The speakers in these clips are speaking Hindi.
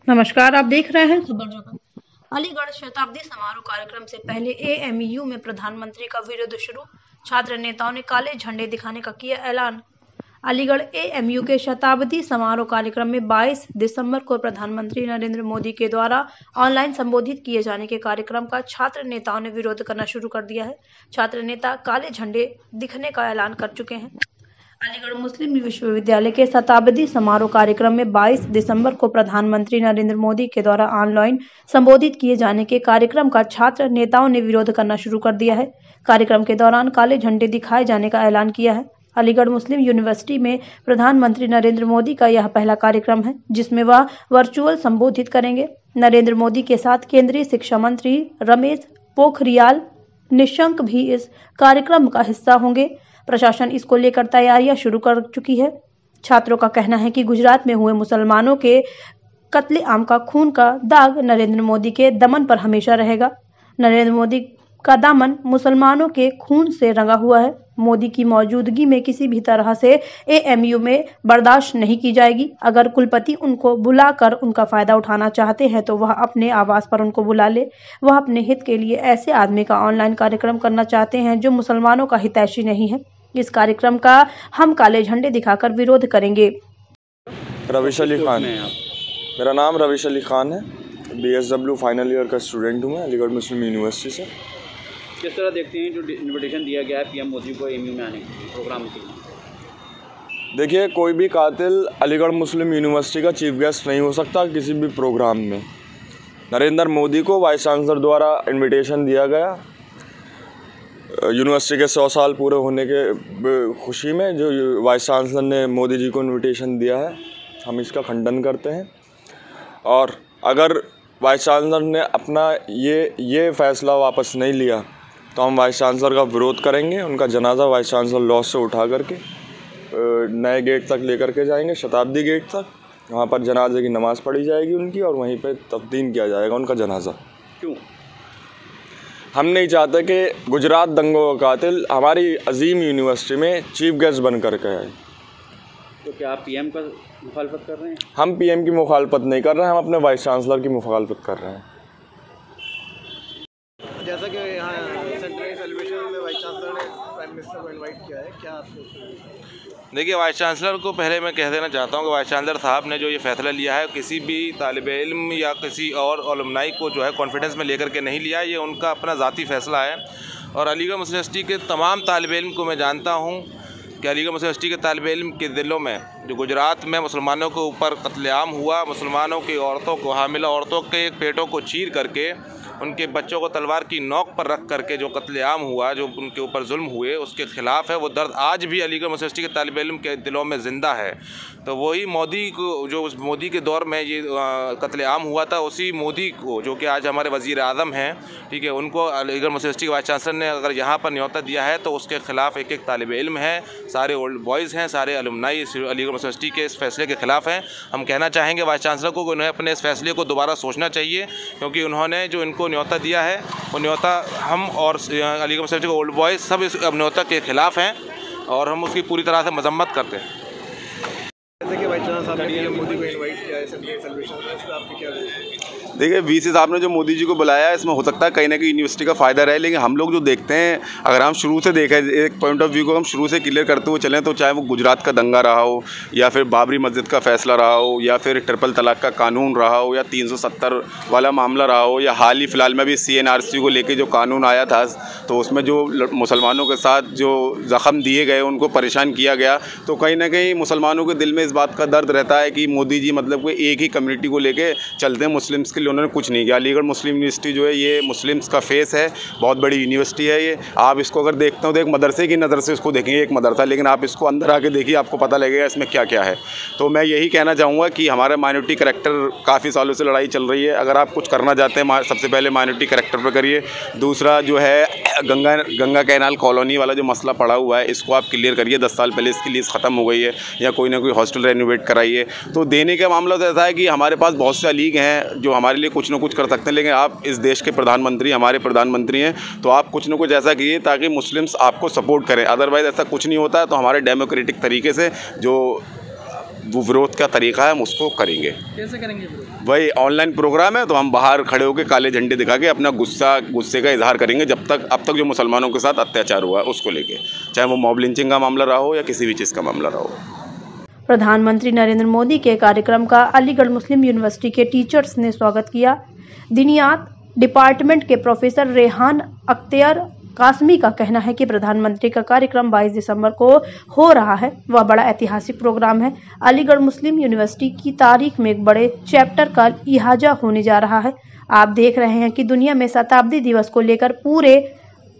नमस्कार, आप देख रहे हैं खबर जगत। अलीगढ़ शताब्दी समारोह कार्यक्रम से पहले एएमयू में प्रधानमंत्री का विरोध शुरू। छात्र नेताओं ने काले झंडे दिखाने का किया ऐलान। अलीगढ़ एएमयू के शताब्दी समारोह कार्यक्रम में 22 दिसंबर को प्रधानमंत्री नरेंद्र मोदी के द्वारा ऑनलाइन संबोधित किए जाने के कार्यक्रम का छात्र नेताओं ने विरोध करना शुरू कर दिया है। छात्र नेता काले झंडे दिखने का ऐलान कर चुके हैं। अलीगढ़ मुस्लिम विश्वविद्यालय के शताब्दी समारोह कार्यक्रम में 22 दिसंबर को प्रधानमंत्री नरेंद्र मोदी के द्वारा ऑनलाइन संबोधित किए जाने के कार्यक्रम का छात्र नेताओं ने विरोध करना शुरू कर दिया है। कार्यक्रम के दौरान काले झंडे दिखाए जाने का ऐलान किया है। अलीगढ़ मुस्लिम यूनिवर्सिटी में प्रधानमंत्री नरेंद्र मोदी का यह पहला कार्यक्रम है जिसमें वह वर्चुअल संबोधित करेंगे। नरेंद्र मोदी के साथ केंद्रीय शिक्षा मंत्री रमेश पोखरियाल निशंक भी इस कार्यक्रम का हिस्सा होंगे। प्रशासन इसको लेकर तैयारियां शुरू कर चुकी है। छात्रों का कहना है कि गुजरात में हुए मुसलमानों के कत्लेआम का खून का दाग नरेंद्र मोदी के दमन पर हमेशा रहेगा। नरेंद्र मोदी का दामन मुसलमानों के खून से रंगा हुआ है। मोदी की मौजूदगी में किसी भी तरह से एएमयू में बर्दाश्त नहीं की जाएगी। अगर कुलपति उनको बुलाकर उनका फायदा उठाना चाहते हैं तो वह अपने आवास पर उनको बुला ले। वह अपने हित के लिए ऐसे आदमी का ऑनलाइन कार्यक्रम करना चाहते हैं जो मुसलमानों का हितैषी नहीं है। इस कार्यक्रम का हम काले झंडे दिखाकर विरोध करेंगे। रवीश अली खान, मेरा नाम रवीश अली खान है। बीएसडब्ल्यू फाइनल ईयर का स्टूडेंट हूँ मैं अलीगढ़ मुस्लिम यूनिवर्सिटी से। किस तरह देखते हैं जो इनविटेशन दिया गया है पीएम मोदी को एएमयू में आने के प्रोग्राम के लिए? देखिए, कोई भी कातिल अलीगढ़ मुस्लिम यूनिवर्सिटी का चीफ गेस्ट नहीं हो सकता किसी भी प्रोग्राम में। नरेंद्र मोदी को वाइस चांसलर द्वारा इनविटेशन दिया गया यूनिवर्सिटी के 100 साल पूरे होने के खुशी में। जो वाइस चांसलर ने मोदी जी को इनविटेशन दिया है, हम इसका खंडन करते हैं। और अगर वाइस चांसलर ने अपना ये फ़ैसला वापस नहीं लिया तो हम वाइस चांसलर का विरोध करेंगे। उनका जनाजा वाइस चांसलर लॉज से उठा करके नए गेट तक लेकर के जाएंगे, शताब्दी गेट तक। वहाँ पर जनाजे की नमाज़ पढ़ी जाएगी उनकी और वहीं पर तफ्दीन किया जाएगा उनका जनाजा। क्यों? हम नहीं चाहते कि गुजरात दंगों का कातिल हमारी अजीम यूनिवर्सिटी में चीफ गेस्ट बन कर के आए। तो क्या आप पीएम का मुखालफत कर रहे हैं? हम पीएम की मुखालफत नहीं कर रहे हैं, हम अपने वाइस चांसलर की मुखालफत कर रहे हैं। जैसा कि यहाँ सेंट्रल सेलिब्रेशन में वाइस चांसलर ने प्राइम मिनिस्टर को इनवाइट किया है, क्या आप? देखिए, वाइस चांसलर को पहले मैं कह देना चाहता हूँ कि वाइस चांसलर साहब ने जो ये फ़ैसला लिया है किसी भी तालिब इल्म या किसी और अलुमनाई को जो है कॉन्फिडेंस में लेकर के नहीं लिया। ये उनका अपना ज़ाती फ़ैसला है। और अलीगढ़ मुस्लिम यूनिवर्सिटी के तमाम तालिब इल्म को मैं जानता हूँ कि अलीगढ़ मुस्लिम यूनिवर्सिटी के तालिब इल्म के दिलों में जो गुजरात में मुसलमानों के ऊपर कत्लेआम हुआ, मुसलमानों की औरतों को, हामिला औरतों के पेटों को चीर करके उनके बच्चों को तलवार की नोक पर रख करके जो कत्लेआम हुआ, जो उनके ऊपर जुल्म हुए, उसके ख़िलाफ़ है। वो दर्द आज भी अलीगढ़ मुस्लिम यूनिवर्सिटी के तालिब इल्म के दिलों में ज़िंदा है। तो वही मोदी को, जो उस मोदी के दौर में ये कत्लेआम हुआ था, उसी मोदी को जो कि आज हमारे वज़ीर आज़म हैं, ठीक है, उनको अलीगढ़ मुस्लिम यूनिवर्सिटी के वाइस चांसलर ने अगर यहाँ पर न्योता दिया है तो उसके ख़िलाफ़ एक तालिब इल्म है, सारे ओल्ड बॉयज़ हैं, सारे अलुमनाई अलीगढ़ मुस्लिम यूनिवर्सिटी के इस फैसले के ख़िलाफ़ हैं। हम कहना चाहेंगे वाइस चांसलर को उन्हें अपने इस फैसले को दोबारा सोचना चाहिए, क्योंकि उन्होंने जो इनको न्योता दिया है वो न्योता हम और अलीगढ़ मुस्लिम यूनिवर्सिटी के ओल्ड बॉयज़ सब इस न्योता के ख़िलाफ़ हैं और हम उसकी पूरी तरह से मजम्मत करते हैं। जैसे कि वाइस चांसलर साहब ने मोदी को इनवाइट किया है सेलिब्रेशन में, इस पर आपकी क्या? देखिए, वीसी साहब ने जो मोदी जी को बुलाया है, इसमें हो सकता है कहीं ना कहीं यूनिवर्सिटी का फ़ायदा रहे। लेकिन हम लोग जो देखते हैं, अगर हम शुरू से देखें, एक पॉइंट ऑफ व्यू को हम शुरू से क्लियर करते हुए चलें, तो चाहे वो गुजरात का दंगा रहा हो या फिर बाबरी मस्जिद का फ़ैसला रहा हो या फिर ट्रिपल तलाक का कानून रहा हो या 370 वाला मामला रहा हो या हाल ही फ़िलहाल में भी CNRC को लेके जो कानून आया था, तो उसमें जो मुसलमानों के साथ जो ज़ख़म दिए गए, उनको परेशान किया गया, तो कहीं ना कहीं मुसलमानों के दिल में इस बात का दर्द रहता है कि मोदी जी मतलब कोई एक ही कम्युनिटी को लेके चलते हैं, मुस्लिम्स के लिए उन्होंने कुछ नहीं किया। अलीगढ़ मुस्लिम यूनिवर्सिटी जो है ये मुस्लिम्स का फेस है, बहुत बड़ी यूनिवर्सिटी है ये। आप इसको अगर देखते हो तो एक मदरसे की नज़र से इसको देखेंगे, एक मदरसा, लेकिन आप इसको अंदर आके देखिए, आपको पता लगेगा इसमें क्या क्या है। तो मैं यही कहना चाहूँगा कि हमारा माइनॉरिटी करैक्टर काफ़ी सालों से लड़ाई चल रही है। अगर आप कुछ करना चाहते हैं, सबसे पहले माइनॉरिटी करैक्टर पर करिए। दूसरा जो है गंगा कैनाल कॉलोनी वाला जो मसला पड़ा हुआ है, इसको आप क्लियर करिए। 10 साल पहले इसकी लीज ख़त्म हो गई है, या कोई ना कोई हॉस्टल रेनोवेट कराइए। तो देने का मामला तो ऐसा है कि हमारे पास बहुत से अलीग हैं जो हमारे लिए कुछ ना कुछ कर सकते हैं, लेकिन आप इस देश के प्रधानमंत्री, हमारे प्रधानमंत्री हैं, तो आप कुछ ना कुछ ऐसा कीजिए ताकि मुस्लिम्स आपको सपोर्ट करें। अदरवाइज़ ऐसा कुछ नहीं होता है। तो हमारे डेमोक्रेटिक तरीके से जो वो विरोध का तरीका है हम उसको करेंगे। कैसे करेंगे विरोध? वही ऑनलाइन प्रोग्राम है, तो हम बाहर खड़े होकर काले झंडे दिखा के अपना गुस्से का इजहार करेंगे अब तक जो मुसलमानों के साथ अत्याचार हुआ है उसको लेके, चाहे वो मॉब लिंचिंग का मामला रहा हो या किसी भी चीज़ का मामला रहा हो। प्रधानमंत्री नरेंद्र मोदी के कार्यक्रम का अलीगढ़ मुस्लिम यूनिवर्सिटी के टीचर्स ने स्वागत किया। दिनियात डिपार्टमेंट के प्रोफेसर रेहान अख्तियार कासमी का कहना है कि प्रधानमंत्री का कार्यक्रम 22 दिसंबर को हो रहा है, वह बड़ा ऐतिहासिक प्रोग्राम है। अलीगढ़ मुस्लिम यूनिवर्सिटी की तारीख में एक बड़े चैप्टर का इहाजा होने जा रहा है। आप देख रहे हैं कि दुनिया में शताब्दी दिवस को लेकर पूरे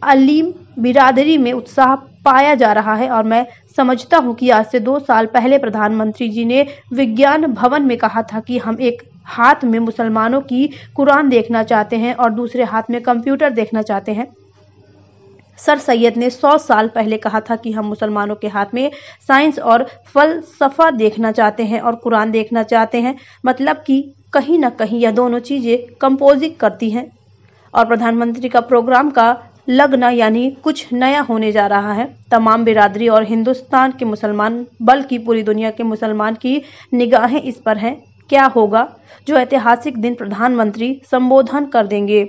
अलीम बिरादरी में उत्साह पाया जा रहा है और मैं समझता हूं कि आज से 2 साल पहले प्रधानमंत्री जी ने विज्ञान भवन में कहा था कि हम एक हाथ में मुसलमानों की कुरान देखना चाहते हैं और दूसरे हाथ में कंप्यूटर देखना चाहते हैं। सर सैयद ने 100 साल पहले कहा था कि हम मुसलमानों के हाथ में साइंस और फलसफा देखना चाहते हैं और कुरान देखना चाहते हैं। मतलब कि कहीं ना कहीं यह दोनों चीजें कंपोजिंग करती हैं और प्रधानमंत्री का प्रोग्राम का लगना यानी कुछ नया होने जा रहा है। तमाम बिरादरी और हिंदुस्तान के मुसलमान बल्कि पूरी दुनिया के मुसलमान की निगाहें इस पर हैं। क्या होगा जो ऐतिहासिक दिन प्रधानमंत्री संबोधन कर देंगे।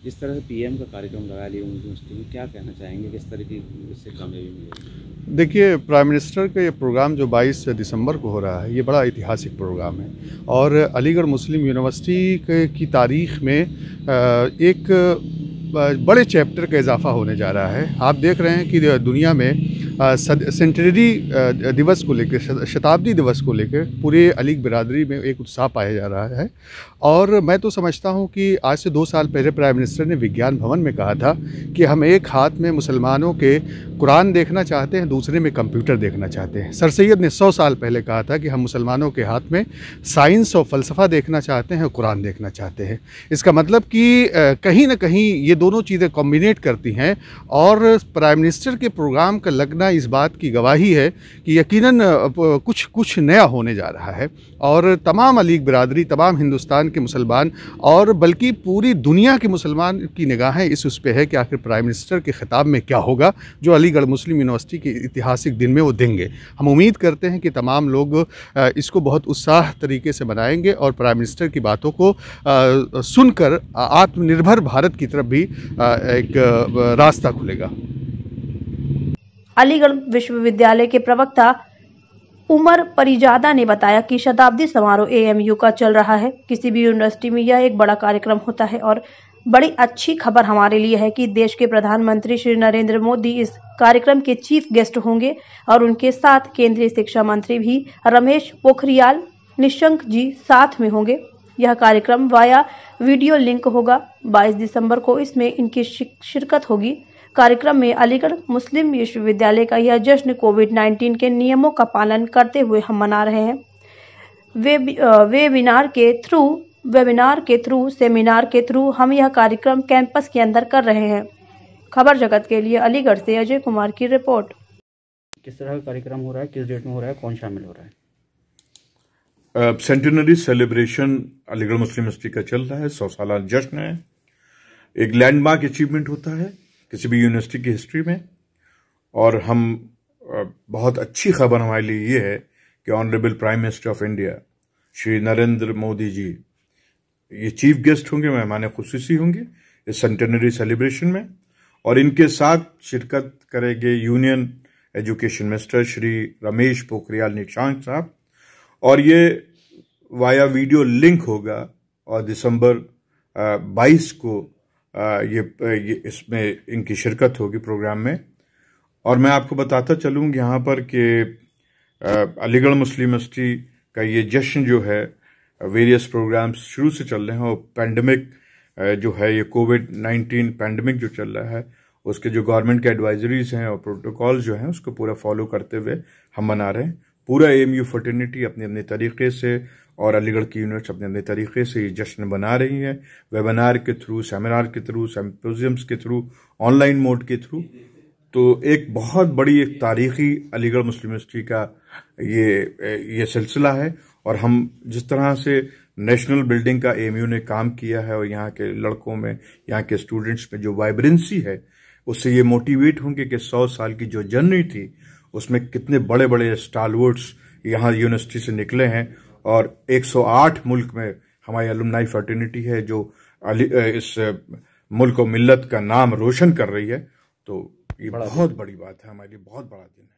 जिस तरह से पीएम का कार्यक्रम लगा लिया यूनिवर्सिटी में, क्या कहना चाहेंगे, किस तरह की इससे कामयाबी मिलेगी? देखिए, प्राइम मिनिस्टर का ये प्रोग्राम जो 22 दिसंबर को हो रहा है, ये बड़ा ऐतिहासिक प्रोग्राम है और अलीगढ़ मुस्लिम यूनिवर्सिटी की तारीख में एक बड़े चैप्टर का इजाफा होने जा रहा है। आप देख रहे हैं कि दुनिया में सेंचुरी दिवस को लेकर, शताब्दी दिवस को लेकर पूरे अलीग बिरादरी में एक उत्साह पाया जा रहा है और मैं तो समझता हूं कि आज से 2 साल पहले प्राइम मिनिस्टर ने विज्ञान भवन में कहा था कि हम एक हाथ में मुसलमानों के कुरान देखना चाहते हैं, दूसरे में कंप्यूटर देखना चाहते हैं। सर सैयद ने 100 साल पहले कहा था कि हम मुसलमानों के हाथ में साइंस और फ़लसफ़ा देखना चाहते हैं और कुरान देखना चाहते हैं। इसका मतलब कि कहीं ना कहीं ये दोनों चीज़ें कॉम्बिनेट करती हैं और प्राइम मिनिस्टर के प्रोग्राम का लगना इस बात की गवाही है कि यकीनन कुछ नया होने जा रहा है और तमाम अलीग बिरादरी, तमाम हिंदुस्तान के मुसलमान और बल्कि पूरी दुनिया के मुसलमान की निगाहें उस पे है कि आखिर प्राइम मिनिस्टर के खिताब में क्या होगा जो अलीगढ़ मुस्लिम यूनिवर्सिटी के ऐतिहासिक दिन में वो देंगे। हम उम्मीद करते हैं कि तमाम लोग इसको बहुत उत्साह तरीके से मनाएंगे और प्राइम मिनिस्टर की बातों को सुनकर आत्मनिर्भर भारत की तरफ भी एक रास्ता खुलेगा। अलीगढ़ विश्वविद्यालय के प्रवक्ता उमर परिजादा ने बताया कि शताब्दी समारोह एएमयू का चल रहा है। किसी भी यूनिवर्सिटी में यह एक बड़ा कार्यक्रम होता है और बड़ी अच्छी खबर हमारे लिए है कि देश के प्रधानमंत्री श्री नरेंद्र मोदी इस कार्यक्रम के चीफ गेस्ट होंगे और उनके साथ केंद्रीय शिक्षा मंत्री भी रमेश पोखरियाल निशंक जी साथ में होंगे। यह कार्यक्रम वाया वीडियो लिंक होगा। 22 दिसंबर को इसमें इनकी शिरकत होगी। कार्यक्रम में अलीगढ़ मुस्लिम विश्वविद्यालय का यह जश्न कोविड-19 के नियमों का पालन करते हुए हम मना रहे हैं। वेबिनार के थ्रू सेमिनार के थ्रू हम यह कार्यक्रम कैंपस के अंदर कर रहे हैं। खबर जगत के लिए अलीगढ़ से अजय कुमार की रिपोर्ट। किस तरह का कार्यक्रम हो रहा है, किस डेट में हो रहा है, कौन शामिल हो रहा है? सेंटेनरी सेलिब्रेशन अलीगढ़ मुस्लिम यूनिवर्सिटी का चल रहा है, 100 साल जश्न है। एक लैंडमार्क अचीवमेंट होता है किसी भी यूनिवर्सिटी की हिस्ट्री में और हम बहुत अच्छी खबर हमारे लिए ये है कि honourable prime minister of India Shri Narendra Modi ji ये चीफ गेस्ट होंगे, मेहमान खुसूसी होंगे इस सेंटेनरी सेलिब्रेशन में और इनके साथ शिरकत करेंगे union education minister Shri Ramesh Pokhriyal Nishank साहब और ये वाया वीडियो लिंक होगा और दिसंबर 22 को ये इसमें इनकी शिरकत होगी प्रोग्राम में। और मैं आपको बताता चलूँ यहाँ पर कि अलीगढ़ मुस्लिम यूनिवर्सिटी का ये जश्न जो है वेरियस प्रोग्राम्स शुरू से चल रहे हैं और पैंडमिक जो है ये कोविड-19 पैंडमिक जो चल रहा है उसके जो गवर्नमेंट के एडवाइजरीज हैं और प्रोटोकॉल जो हैं उसको पूरा फॉलो करते हुए हम मना रहे हैं। पूरा एएमयू फर्टर्निटी अपने अपने तरीके से और अलीगढ़ की यूनिवर्सिटी अपने अपने तरीके से ये जश्न बना रही है, वेबिनार के थ्रू, सेमिनार के थ्रू, सिम्पोजियम्स के थ्रू, ऑनलाइन मोड के थ्रू। तो एक बहुत बड़ी एक तारीखी अलीगढ़ मुस्लिम यूनिवर्सिटी का ये सिलसिला है और हम जिस तरह से नेशनल बिल्डिंग का एएमयू ने काम किया है और यहाँ के लड़कों में, यहाँ के स्टूडेंट्स में जो वाइब्रेंसी है उससे ये मोटिवेट होंगे कि 100 साल की जो जर्नी थी उसमें कितने बड़े बड़े स्टालवर्ड्स यहाँ यूनिवर्सिटी से निकले हैं और 108 मुल्क में हमारी अलुमनाई फर्टिनिटी है जो इस मुल्क और मिल्लत का नाम रोशन कर रही है। तो ये बहुत बड़ी बात है, हमारे लिए बहुत बड़ा दिन है।